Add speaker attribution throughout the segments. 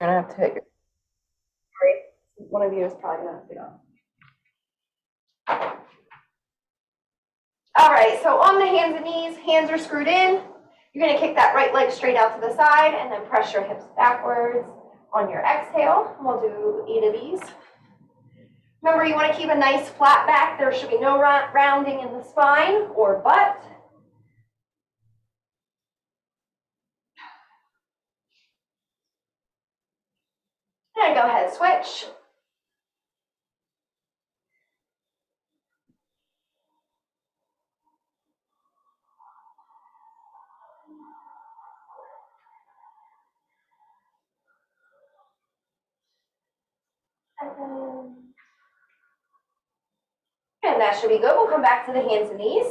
Speaker 1: You're gonna have to hit your. Sorry, one of you is probably gonna have to go. All right, so on the hands and knees, hands are screwed in. You're gonna kick that right leg straight out to the side and then press your hips backwards on your exhale. We'll do 8 of these. Remember, you want to keep a nice flat back. There should be no rounding in the spine or butt. And go ahead, switch. And that should be good. We'll come back to the hands and knees.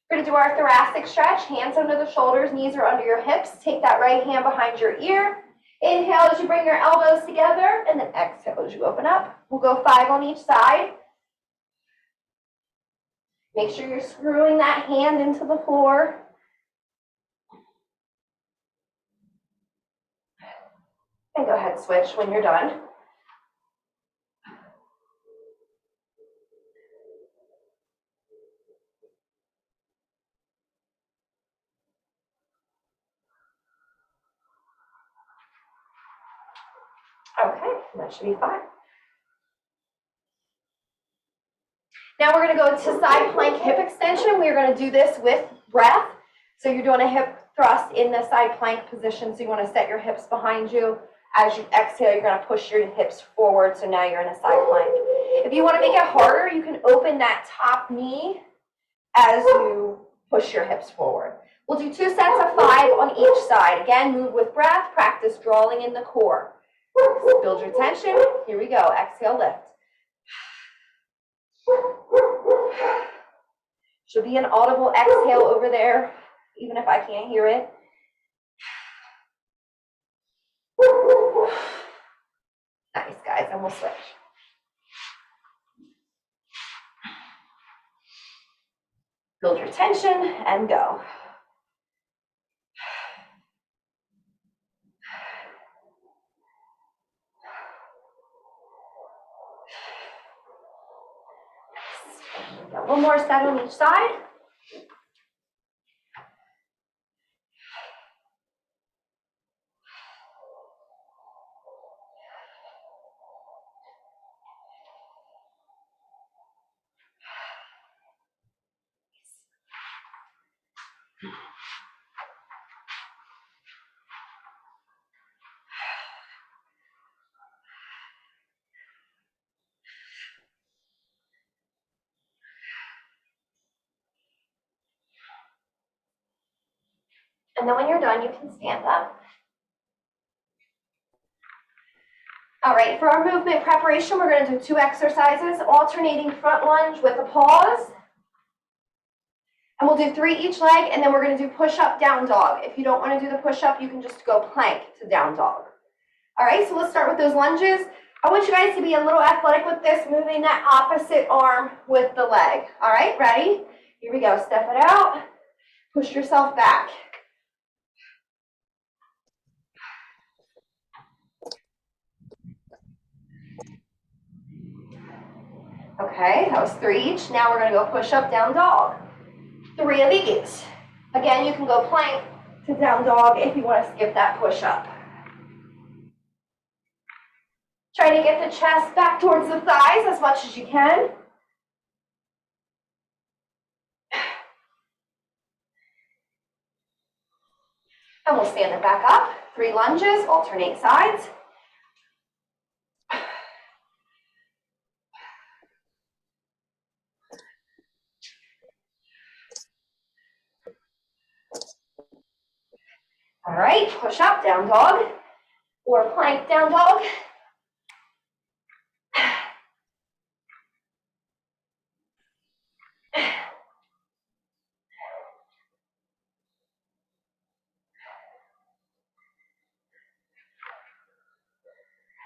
Speaker 1: We're going to do our thoracic stretch. Hands under the shoulders, knees are under your hips. Take that right hand behind your ear. Inhale as you bring your elbows together, and then exhale as you open up. We'll go 5 on each side. Make sure you're screwing that hand into the floor. And go ahead, switch when you're done. Okay, that should be fine. Now we're going to go to side plank hip extension. We're going to do this with breath. So you're doing a hip thrust in the side plank position. So you want to set your hips behind you. As you exhale, you're going to push your hips forward. So now you're in a side plank. If you want to make it harder, you can open that top knee as you push your hips forward. We'll do 2 sets of 5 on each side. Again, move with breath. Practice drawing in the core. Build your tension. Here we go. Exhale, lift. Should be an audible exhale over there, even if I can't hear it. Nice, guys, and we'll switch. Build your tension and go. One more set on each side. And then when you're done, you can stand up. All right, for our movement preparation, we're going to do 2 exercises, alternating front lunge with a pause. And we'll do 3 each leg, and then we're going to do push-up, down dog. If you don't want to do the push-up, you can just go plank to down dog. All right, so let's start with those lunges. I want you guys to be a little athletic with this, moving that opposite arm with the leg. All right, ready? Here we go. Step it out. Push yourself back. Okay, that was 3 each. Now we're going to go push up, down dog. 3 of these. Again, you can go plank to down dog if you want to skip that push up. Try to get the chest back towards the thighs as much as you can. And we'll stand it back up. 3 lunges, alternate sides. All right, push up, down dog, or plank, down dog.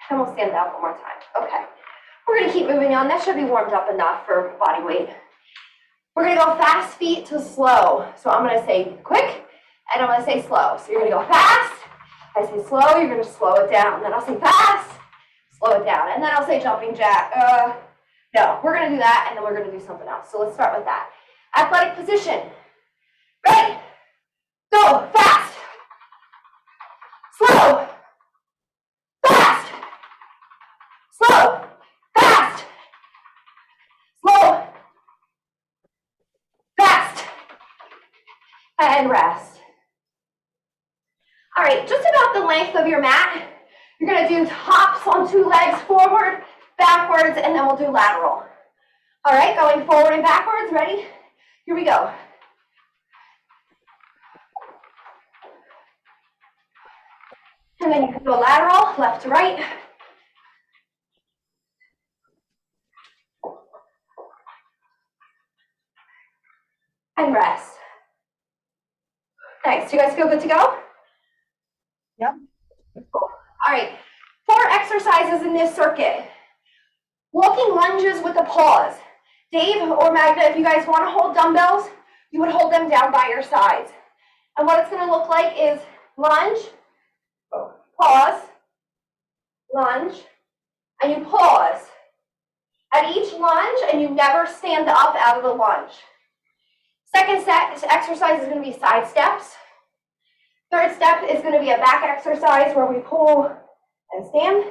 Speaker 1: And we'll stand out one more time. Okay, we're going to keep moving on. That should be warmed up enough for body weight. We're going to go fast feet to slow. So I'm going to say quick, and I'm going to say slow. So you're going to go fast, I say slow, you're gonna slow it down. Then I'll say fast, slow it down. And then I'll say jumping jack. No, we're gonna do that and then we're gonna do something else. So let's start with that. Athletic position. Ready? Go, fast. Slow. Fast. Slow. Fast. Slow. Fast. And rest. All right, just about the length of your mat. You're gonna do hops on 2 legs, forward, backwards, and then we'll do lateral. All right, going forward and backwards, ready? Here we go. And then you can go lateral, left to right. And rest. Nice, do you guys feel good to go?
Speaker 2: Yep.
Speaker 1: Cool. All right, 4 exercises in this circuit. Walking lunges with a pause. Dave or Magda, if you guys want to hold dumbbells, you would hold them down by your sides. And what it's going to look like is lunge, pause, lunge, and you pause at each lunge, and you never stand up out of the lunge. Second exercise is going to be side steps. Third step is going to be a back exercise where we pull and stand.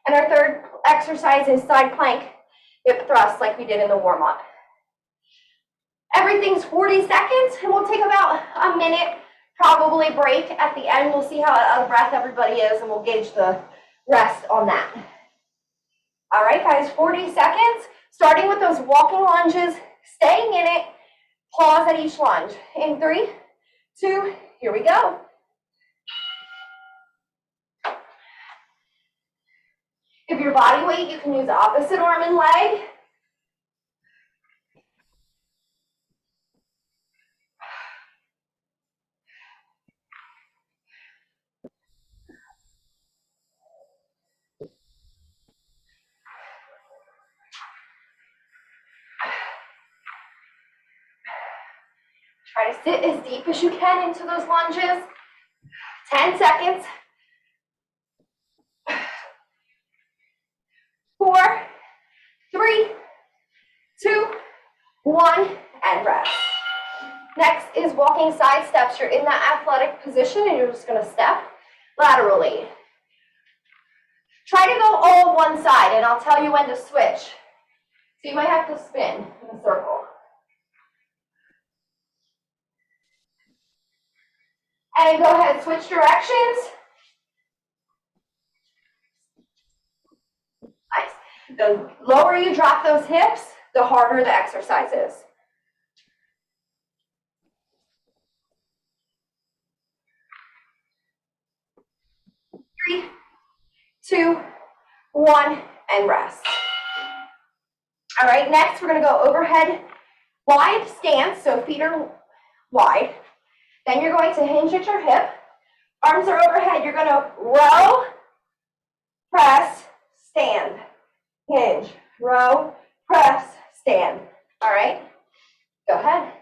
Speaker 1: And our third exercise is side plank hip thrust like we did in the warm-up. Everything's 40 seconds, and we'll take about a minute, probably break at the end. We'll see how out of breath everybody is, and we'll gauge the rest on that. All right, guys, 40 seconds, starting with those walking lunges, staying in it, pause at each lunge. In 3, 2, here we go. If your body weight, you can use opposite arm and leg. Try to sit as deep as you can into those lunges. 10 seconds. 4, 3, 2, 1, and rest. Next is walking side steps. You're in that athletic position and you're just going to step laterally. Try to go all one side and I'll tell you when to switch. So you might have to spin in a circle. And go ahead, switch directions. Nice. The lower you drop those hips, the harder the exercise is. 3, 2, 1, and rest. All right, next we're going to go overhead wide stance, so feet are wide. Then you're going to hinge at your hip. Arms are overhead. You're going to row, press, stand, hinge, row, press, stand. All right, go ahead.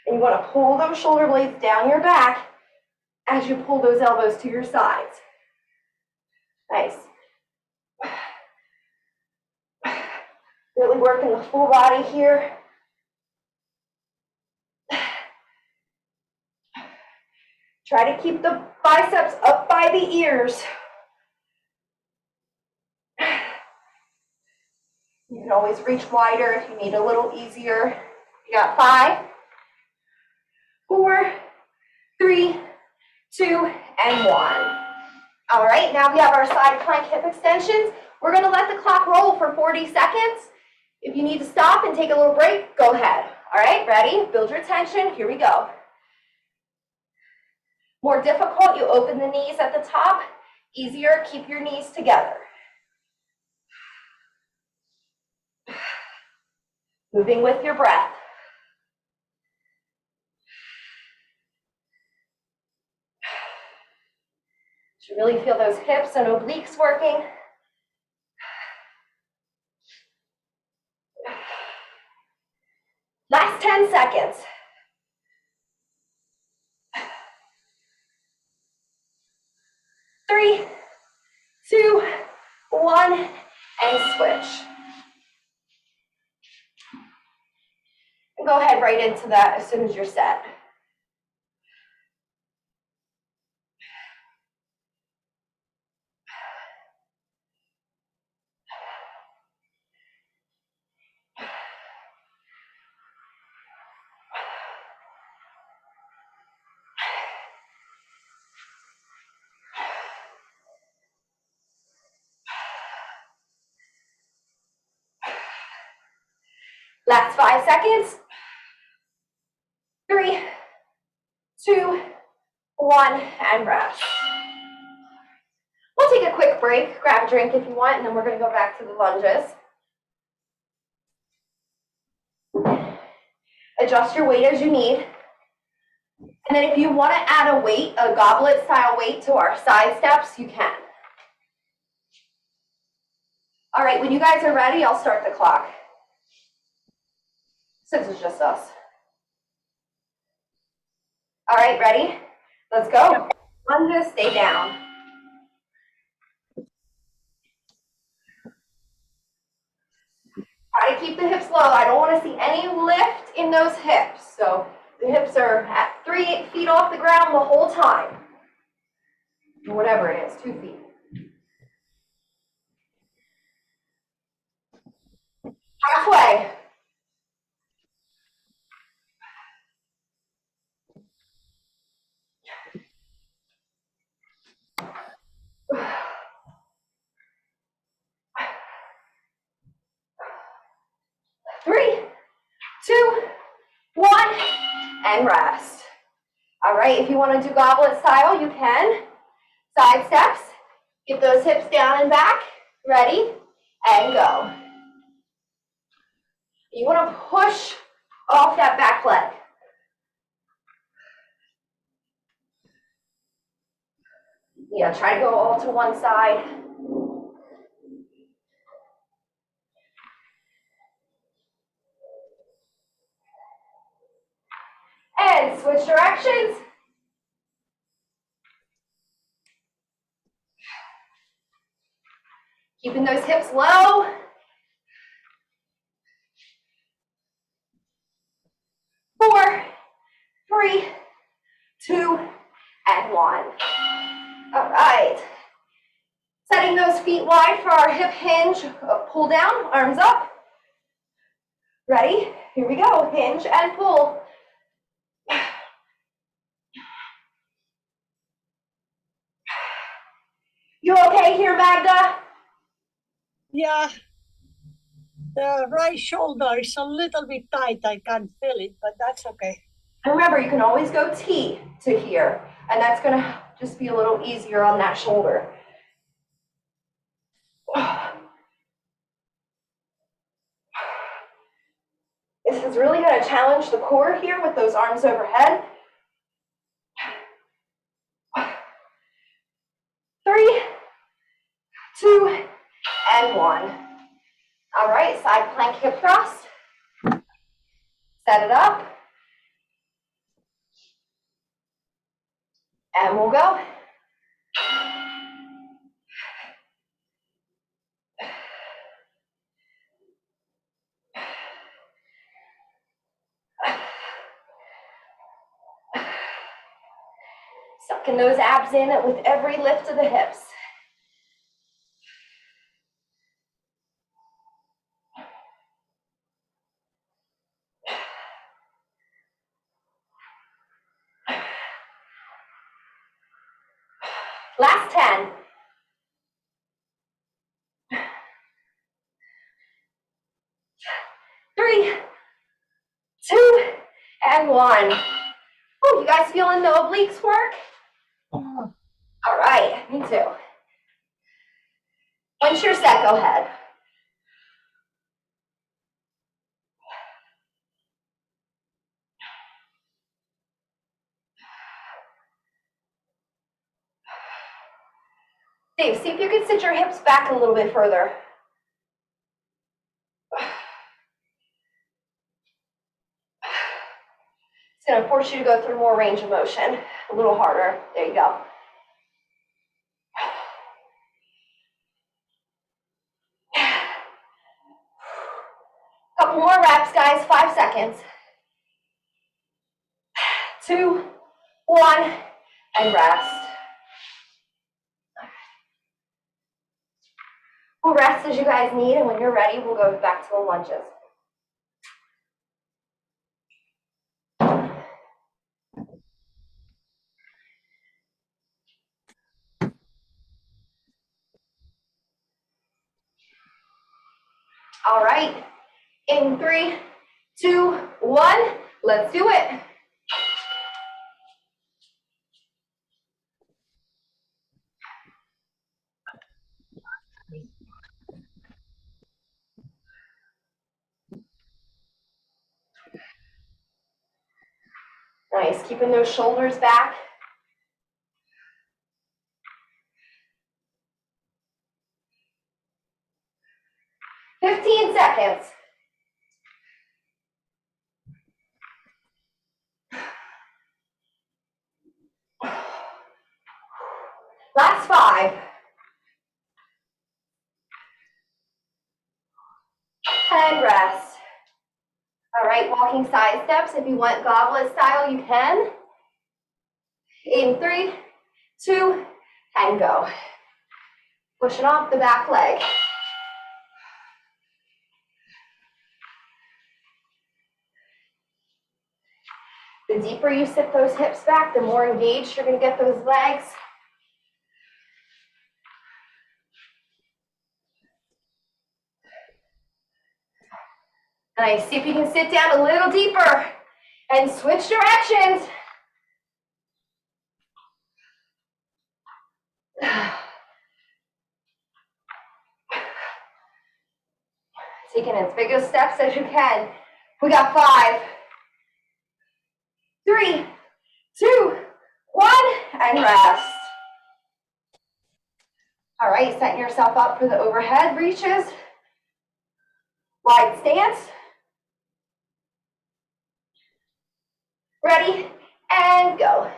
Speaker 1: And you want to pull those shoulder blades down your back as you pull those elbows to your sides. Nice. Really working the full body here. Try to keep the biceps up by the ears. You can always reach wider if you need a little easier. You got 5, 4, 3, 2, and 1. All right, now we have our side plank hip extensions. We're going to let the clock roll for 40 seconds. If you need to stop and take a little break, go ahead. All right, ready? Build your tension. Here we go. More difficult, you open the knees at the top. Easier, keep your knees together. Moving with your breath. You really feel those hips and obliques working. Last 10 seconds. 3, 2, 1, and switch. And go ahead right into that as soon as you're set. Last 5 seconds. 3, 2, 1, and rest. We'll take a quick break, grab a drink if you want, and then we're going to go back to the lunges. Adjust your weight as you need. And then if you want to add a weight, a goblet style weight to our side steps, you can. All right, when you guys are ready, I'll start the clock. Since it's just us. All right, ready? Let's go. Lunges, stay down. Try to keep the hips low. I don't want to see any lift in those hips. So the hips are at 3 feet off the ground the whole time. Or whatever it is, 2 feet. Halfway. Three, 2, 1, and rest. All right, if you want to do goblet style, you can. Side steps. Get those hips down and back. Ready? And go. You want to push off that back leg. Yeah, try to go all to one side. And switch directions. Keeping those hips low. 4, 3, 2, and 1. All right. Setting those feet wide for our hip hinge. Pull down, arms up. Ready? Here we go. Hinge and pull. You okay here, Magda?
Speaker 2: Yeah. The right shoulder is a little bit tight. I can't feel it, but that's okay.
Speaker 1: And remember, you can always go T to here, and that's going to just be a little easier on that shoulder. This is really going to challenge the core here with those arms overhead. 3, 2, and 1. All right, side plank hip thrust. Set it up. And we'll go. Sucking those abs in with every lift of the hips. Last 10. 3, 2, and 1. Oh, you guys feeling the obliques work? All right, me too. Once you're set, go ahead. Dave, see if you can sit your hips back a little bit further. It's going to force you to go through more range of motion, a little harder. There you go. couple more reps, guys, 5 seconds. 2, 1, and rest. We'll rest as you guys need, and when you're ready, we'll go back to the lunges. All right, in 3, 2, 1, let's do it. Nice, keeping those shoulders back. Seconds. Last 5. And rest. All right, walking side steps. If you want goblet style, you can. In 3, 2, and go. Pushing off the back leg. The deeper you sit those hips back, the more engaged you're going to get those legs. Nice. See if you can sit down a little deeper and switch directions. Taking as big of steps as you can. We got 5, 3, 2, 1, and rest. All right, setting yourself up for the overhead reaches. Wide stance. Ready, and go.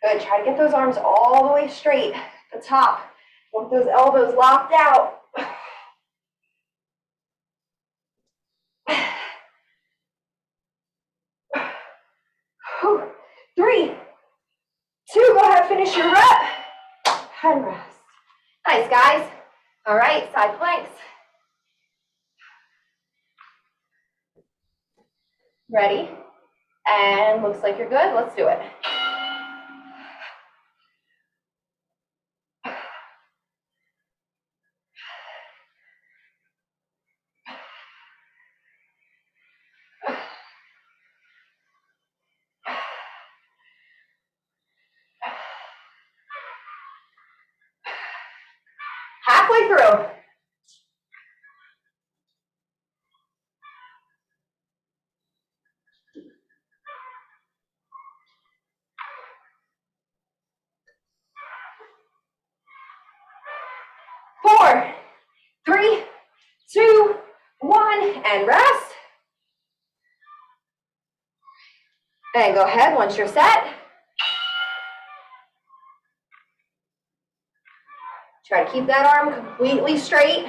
Speaker 1: Good, try to get those arms all the way straight at the top. Want those elbows locked out. 3, 2, go ahead, finish your rep, and rest. Nice, guys. All right, side planks. Ready? And looks like you're good. Let's do it. Halfway through. Four, 3, 2, 1, and rest. And go ahead once you're set. Try to keep that arm completely straight.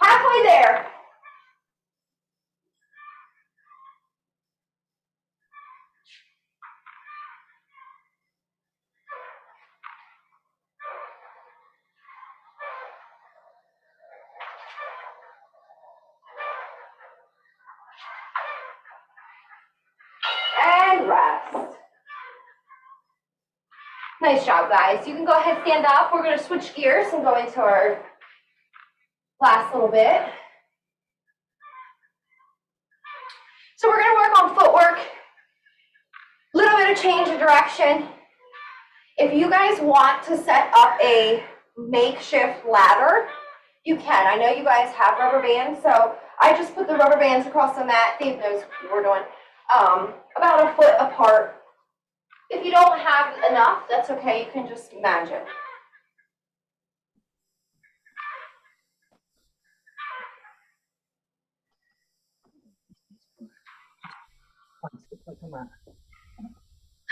Speaker 1: Halfway there. And rest. Nice job, guys. You can go ahead and stand up. We're going to switch gears and go into our last little bit. So we're going to work on footwork. A little bit of change of direction. If you guys want to set up a makeshift ladder, you can. I know you guys have rubber bands, so I just put the rubber bands across the mat. Dave knows what we're doing. About a foot apart. If you don't have enough, that's okay. You can just imagine.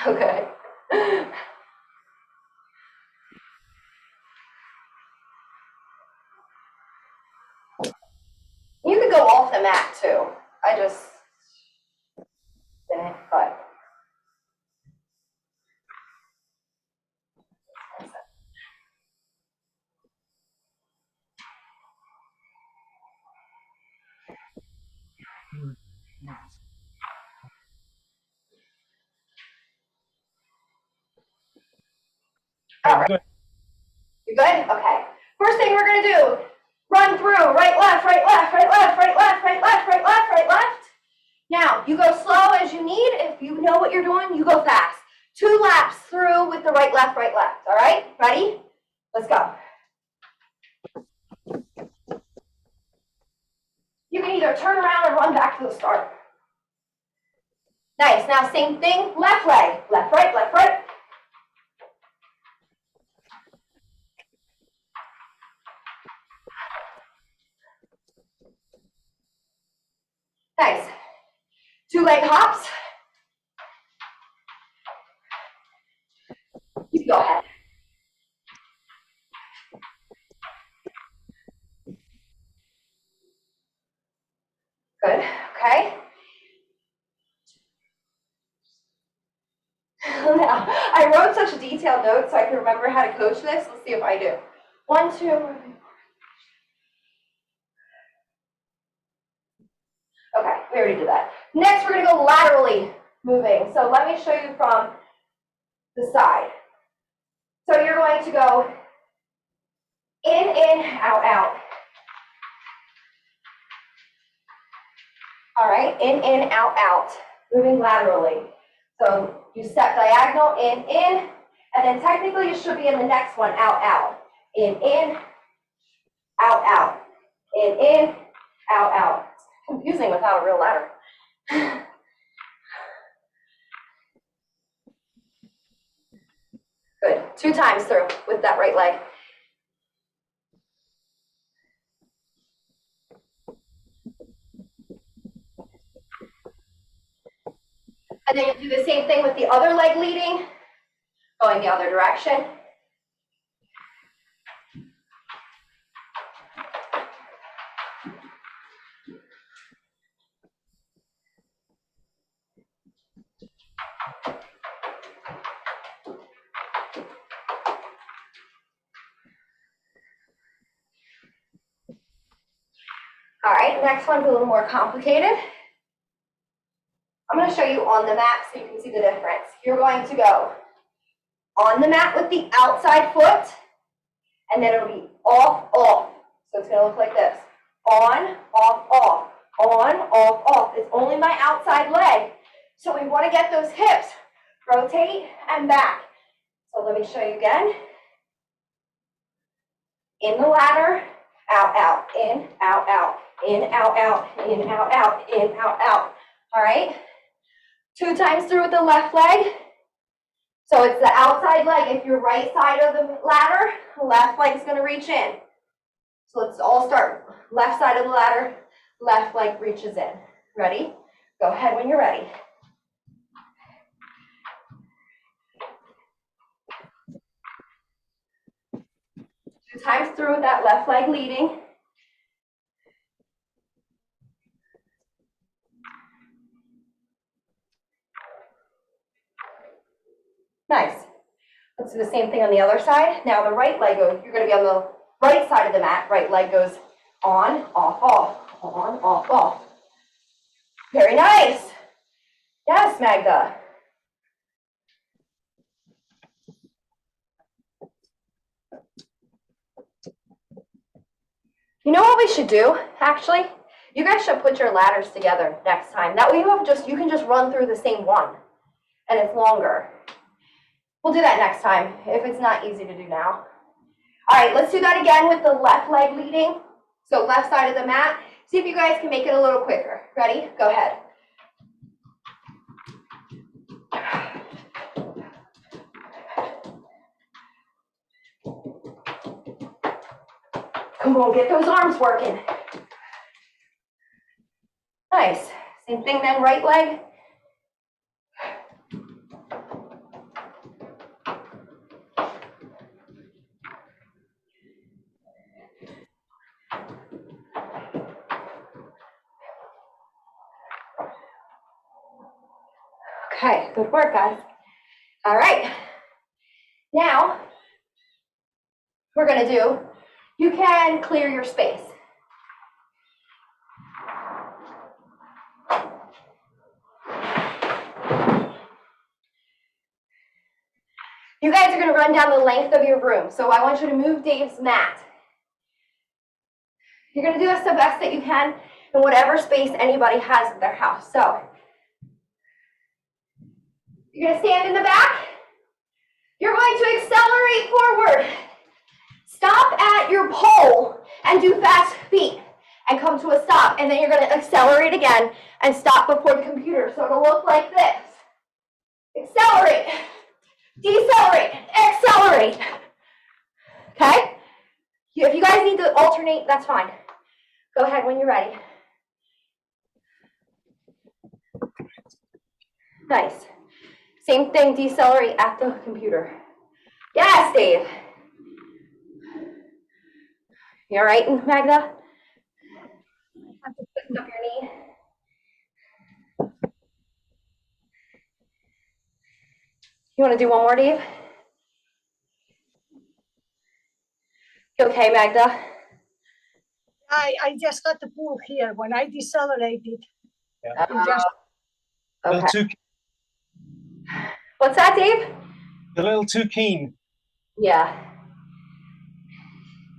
Speaker 1: Okay. You could go off the mat too. I just didn't, but. All right. You good? Okay. First thing we're gonna do, run through, right, left, right, left, right, left, right, left, right, left, right, left, right, left. Now, you go slow as you need. If you know what you're doing, you go fast. 2 laps through with the right, left, all right? Ready? Let's go. You can either turn around or run back to the start. Nice, now same thing, left leg, left, right, left, right. Nice. 2 leg hops. You go ahead. Good, okay. Now, I wrote such a detailed note so I can remember how to coach this. Let's see if I do. 1, 2. Okay, we already did that. Next, we're gonna go laterally moving. So let me show you from the side. So you're going to go in, out, out. All right, in, out, out, moving laterally. So you step diagonal, in, and then technically you should be in the next one, out, out. In, out, out. In, out, out. It's confusing without a real ladder. Good, 2 times through with that right leg. And then you'll do the same thing with the other leg leading, going the other direction. All right, next one's a little more complicated. I'm going to show you on the mat so you can see the difference. You're going to go on the mat with the outside foot, and then it'll be off, off. So it's going to look like this. On, off, off. On, off, off. It's only my outside leg. So we want to get those hips. Rotate and back. So let me show you again. In the ladder, out, out, in, out, out, in, out, out, in, out, out, in, out, out. All right? 2 times through with the left leg. So it's the outside leg. If you're right side of the ladder, left leg's going to reach in. So let's all start. Left side of the ladder, left leg reaches in. Ready? Go ahead when you're ready. Two times through with that left leg leading. Nice. Let's do the same thing on the other side. Now the right leg goes, you're going to be on the right side of the mat. Right leg goes on, off, off, on, off, off. Very nice. Yes, Magda. You know what we should do, actually? You guys should put your ladders together next time. That way you can just run through the same one, and it's longer. We'll do that next time, if it's not easy to do now. All right, let's do that again with the left leg leading. So left side of the mat. See if you guys can make it a little quicker. Ready? Go ahead. Come on, get those arms working. Nice. Same thing then, right leg. Okay, good work, guys. All right. Now, we're gonna do, you can clear your space. You guys are gonna run down the length of your room. So I want you to move Dave's mat. You're gonna do this the best that you can in whatever space anybody has in their house. So, you're gonna stand in the back. You're going to accelerate forward. Stop at your pole and do fast feet and come to a stop. And then you're gonna accelerate again and stop before the computer. So it'll look like this. Accelerate, decelerate, accelerate. Okay? If you guys need to alternate, that's fine. Go ahead when you're ready. Nice. Same thing, decelerate at the computer. Yes, Dave. You all right, Magda? Lift up your knee. You want to do one more, Dave? You okay, Magda?
Speaker 2: I just got the pull here. When I decelerated,
Speaker 3: Yeah.
Speaker 2: it just
Speaker 3: A little
Speaker 1: Okay.
Speaker 3: too,
Speaker 1: What's that, Dave?
Speaker 3: a little too keen.
Speaker 1: Yeah.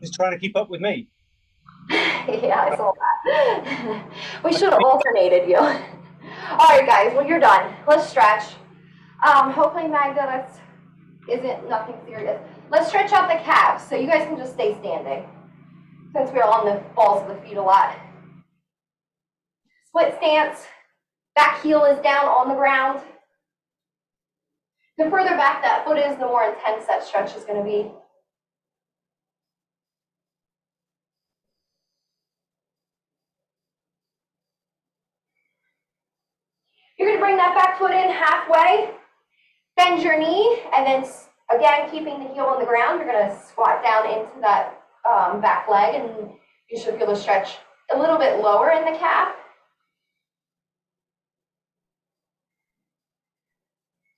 Speaker 3: He's trying to keep up with me.
Speaker 1: Yeah, I saw that. We should have alternated you. All right, guys, well, you're done. Let's stretch. Hopefully, Magda, that isn't nothing serious. Let's stretch out the calves so you guys can just stay standing since we're on the balls of the feet a lot. Split stance. Back heel is down on the ground. The further back that foot is, the more intense that stretch is going to be. You're going to bring that back foot in halfway, bend your knee, and then again, keeping the heel on the ground, you're going to squat down into that back leg, and you should feel the stretch a little bit lower in the calf.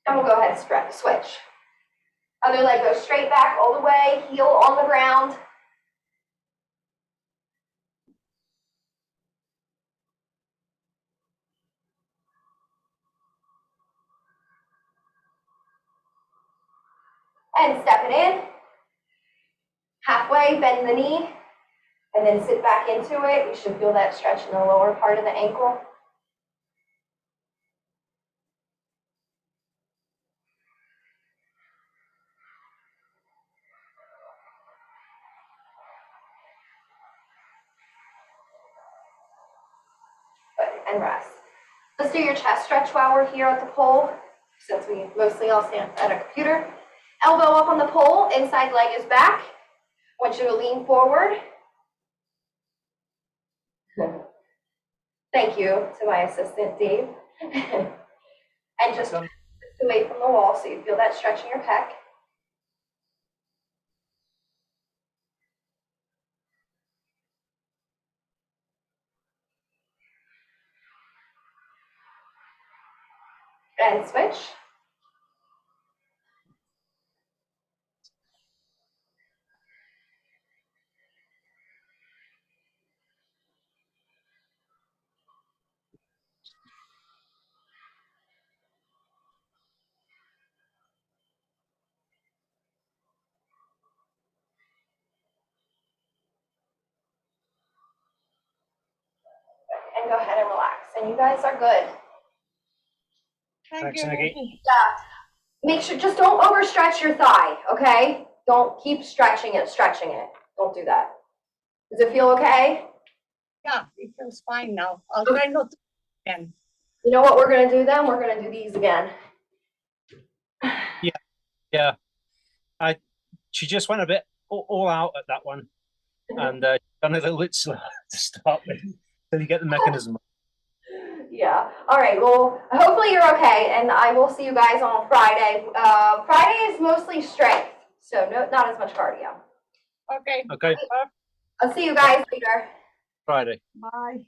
Speaker 1: And we'll go ahead and switch. Other leg goes straight back all the way, heel on the ground. And step it in. Halfway, bend the knee, and then sit back into it. You should feel that stretch in the lower part of the ankle. Good, and rest. Let's do your chest stretch while we're here at the pole, since we mostly all stand at a computer. Elbow up on the pole, inside leg is back. I want you to lean forward. Thank you to my assistant, Dave. And just away from the wall so you feel that stretch in your pec. And switch. And go ahead and relax. And you guys are good.
Speaker 2: thank
Speaker 3: Thanks,
Speaker 2: you.
Speaker 3: Nikki.
Speaker 2: Nikki.
Speaker 1: Yeah. Make sure, just don't overstretch your thigh, okay? don't keep stretching it. Don't do that. Does it feel okay?
Speaker 2: Yeah, it feels fine now. I'll try not to again.
Speaker 1: You know what we're gonna do then? We're gonna do these again.
Speaker 3: Yeah. She just went a bit all out at that one, and done a little bit slow to start with until you get the mechanism.
Speaker 1: Yeah. All right. Well, hopefully you're okay, and I will see you guys on Friday. Friday is mostly strength, so not as much cardio.
Speaker 2: Okay,
Speaker 3: Okay,
Speaker 1: I'll see you guys later.
Speaker 3: Friday.
Speaker 2: bye.